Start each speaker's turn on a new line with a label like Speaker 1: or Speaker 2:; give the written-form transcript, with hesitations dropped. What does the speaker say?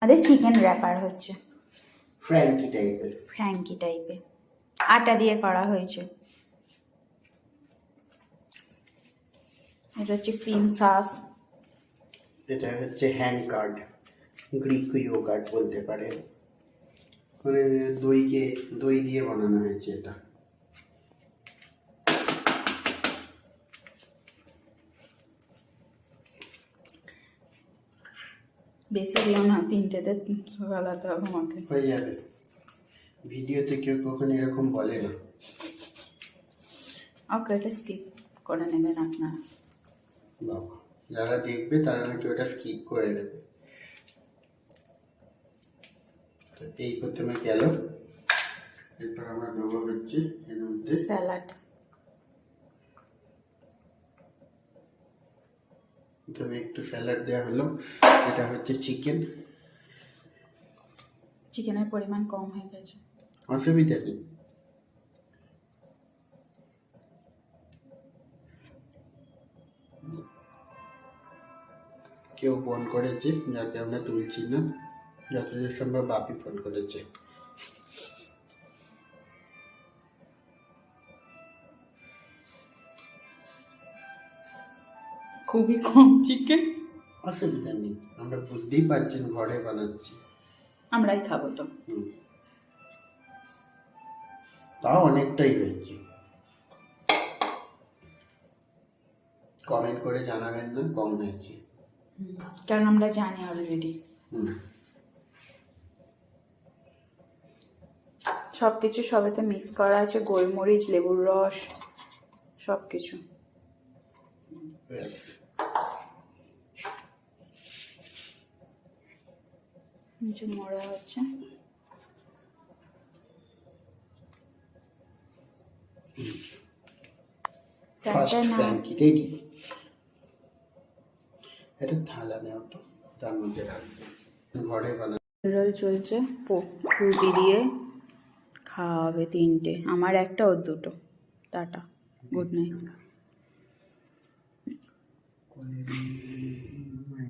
Speaker 1: আমাদের chicken wrapper হচ্ছে
Speaker 2: Frenkie
Speaker 1: টাইপের আটা দিয়ে করা হয়েছে। এটা হচ্ছে ক্রিম সস,
Speaker 2: এটা হচ্ছে হ্যান্ড কার্ড, গ্রিক ইয়োগার্ট বলতে পারে, মানে দই দিয়ে বানানো হয়েছে এটা।
Speaker 1: বেশি দিও না, 3টেতে সকালাতে হবে আমাকে।
Speaker 2: হয়ে যাবে, ভিডিওতে কেউ কখনো এরকম বলে না।
Speaker 1: ওকে, এটা স্কিপ করে নেবেন আপনারা।
Speaker 2: বাবা, যারা দেখবে তারা নাকি ওটা স্কিপ করে নেবে। তো এই প্রথমে গেল, এরপর আমরা দেবো হচ্ছে এর মধ্যে
Speaker 1: স্যালাড।
Speaker 2: প্রথমে একটু স্যালাড দেওয়া হলো। এটা হচ্ছে
Speaker 1: চিকেনের পরিমাণ কম হয়ে গেছে,
Speaker 2: অসুবিধা নেই। কেউ ফোন করেছে, যাকে আমরা তুলছি না, যতদূর সম্ভব বাপি ফোন করেছে।
Speaker 1: খুবই কম চিকেন।
Speaker 2: অসুবিধা নেই, আমরা বুঝতেই পারছেন ঘরে বানাচ্ছি,
Speaker 1: আমরাই খাবো তো।
Speaker 2: তাও অনেকটাই হয়েছে। কমেন্ট করে জানাবেন না কম হয়েছে,
Speaker 1: কারণ আমরা জানি অলরেডি। সব কিছু সবেতে মিক্স করা আছে, গোলমরিচ, লেবুর রস, সব কিছু। কিছু মরা হচ্ছে।
Speaker 2: রেডি। এটা থালা দেওয়া তো, তার মধ্যে রাখবে। ঘরে বানানো
Speaker 1: রোল চলছে, রুটি দিয়ে খাওয়া হবে 3টে, আমার একটা ওর 2টো। Tata, good night.